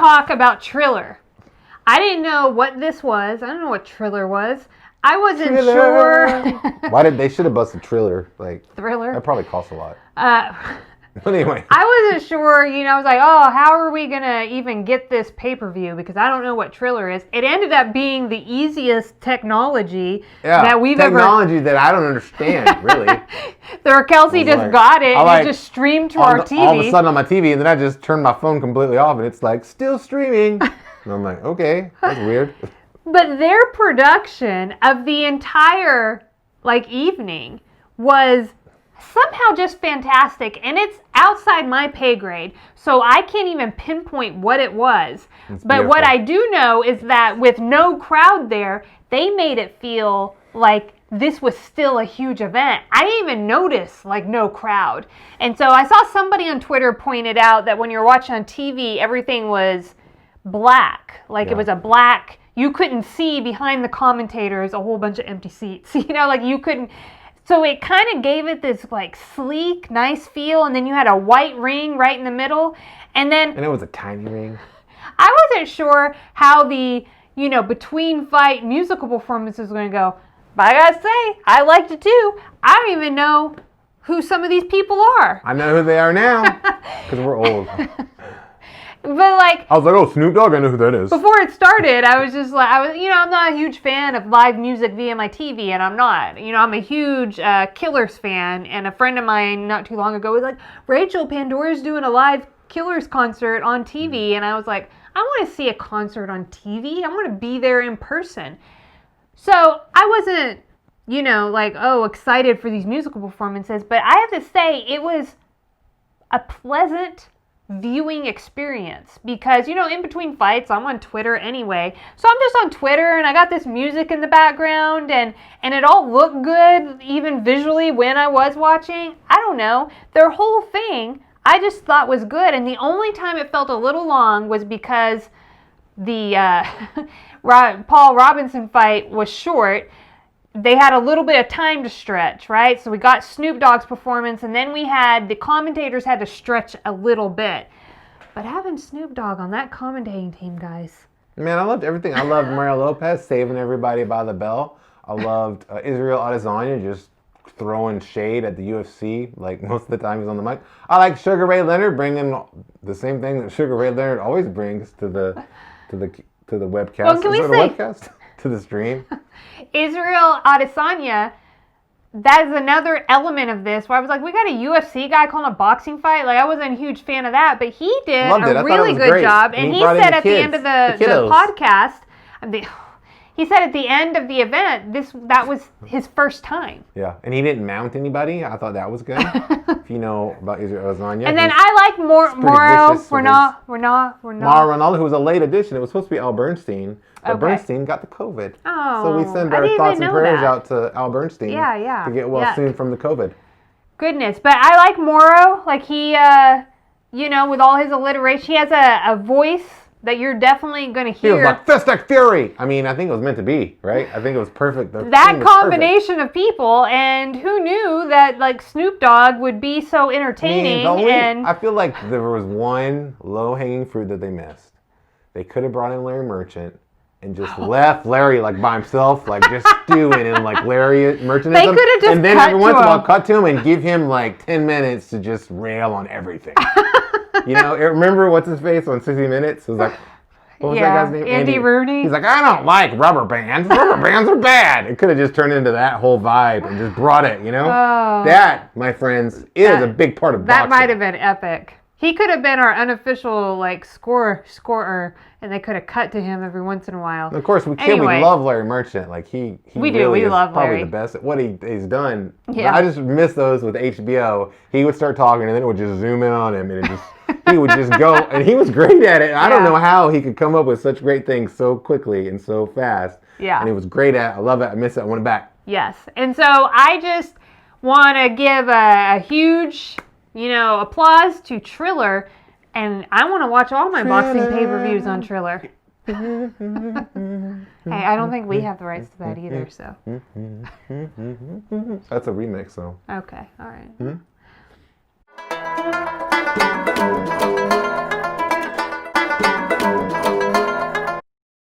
talk about Triller. I didn't know what this was. I don't know what Triller was. I wasn't sure. Why did they should have busted Triller? Like Thriller? That probably costs a lot. But anyway. I wasn't sure, I was like, oh, how are we going to even get this pay-per-view? Because I don't know what Triller is. It ended up being the easiest technology that we've technology that I don't understand, really. Kelsey just got it and it just streamed to our TV. All of a sudden on my TV, and then I just turned my phone completely off, and it's like, still streaming. And I'm like, okay, that's weird. But their production of the entire, evening was somehow just fantastic, and it's outside my pay grade, so I can't even pinpoint what it was. But what I do know is that with no crowd there, they made it feel like this was still a huge event. I didn't even notice no crowd. And so I saw somebody on Twitter pointed out that when you're watching on TV, everything was black. It was a black, you couldn't see behind the commentators a whole bunch of empty seats. You couldn't. So it kind of gave it this sleek, nice feel, and then you had a white ring right in the middle, and it was a tiny ring. I wasn't sure how the between fight musical performance was going to go, but I gotta say I liked it too. I don't even know who some of these people are. I know who they are now because we're old. But I was like, oh, Snoop Dogg, I know who that is. Before it started, I was just I'm not a huge fan of live music via my TV, and I'm not. I'm a huge Killers fan, and a friend of mine not too long ago was like, Rachel, Pandora's doing a live Killers concert on TV, and I was like, I want to see a concert on TV. I want to be there in person. So I wasn't, excited for these musical performances, but I have to say it was a pleasant viewing experience because in between fights I'm on Twitter anyway, so I'm just on Twitter and I got this music in the background and it all looked good even visually when I was watching. I don't know, their whole thing I just thought was good, and the only time it felt a little long was because the Paul Robinson fight was short. They had a little bit of time to stretch, right? So we got Snoop Dogg's performance, and then the commentators had to stretch a little bit. But having Snoop Dogg on that commentating team, guys. Man, I loved everything. I loved Mario Lopez saving everybody by the bell. I loved Israel Adesanya just throwing shade at the UFC, most of the time he's on the mic. I like Sugar Ray Leonard bringing the same thing that Sugar Ray Leonard always brings to the webcast. Well, can we say... webcast? To the stream. Israel Adesanya, that is another element of this where I was like, we got a UFC guy calling a boxing fight. I wasn't a huge fan of that, but he did a really good job. And he said at the end of the podcast, he said at the end of the event, that was his first time. Yeah, and he didn't mount anybody. I thought that was good. If you know about Israel Adesanya. And then I like Mauro Ronaldo, who was a late addition. It was supposed to be Al Bernstein. But Bernstein got the COVID. Oh, so we send our thoughts and prayers out to Al Bernstein to get well soon from the COVID. Goodness. But I like Mauro. He, with all his alliteration, he has a voice that you're definitely going to hear. He was like, Fistic Fury! I mean, I think it was meant to be, right? I think it was perfect. That combination of people, and who knew that, Snoop Dogg would be so entertaining. I feel like there was one low-hanging fruit that they missed. They could have brought in Larry Merchant and just left Larry by himself, just stewing in Larry Merchant. They could have just and then every once in a while cut to him and give him 10 minutes to just rail on everything. Remember what's his face on 60 Minutes? It was what was that guy's name? Andy Rooney. He's like, I don't like rubber bands. Rubber bands are bad. It could have just turned into that whole vibe and just brought it, Oh, that, my friends, is a big part of boxing. That might have been epic. He could have been our unofficial scorer, and they could have cut to him every once in a while. And of course, we love Larry Merchant. We love probably Larry. The best at what he's done. Yeah. I just miss those with HBO. He would start talking, and then it would just zoom in on him, and he would just go, and he was great at it. I don't know how he could come up with such great things so quickly and so fast. Yeah. And he was great at it. I love it. I miss it. I want it back. Yes. And so I just want to give a huge, applause to Triller. And I want to watch all my boxing pay-per-views on Triller. Hey, I don't think we have the rights to that either, so. That's a remix, though. Okay, all right.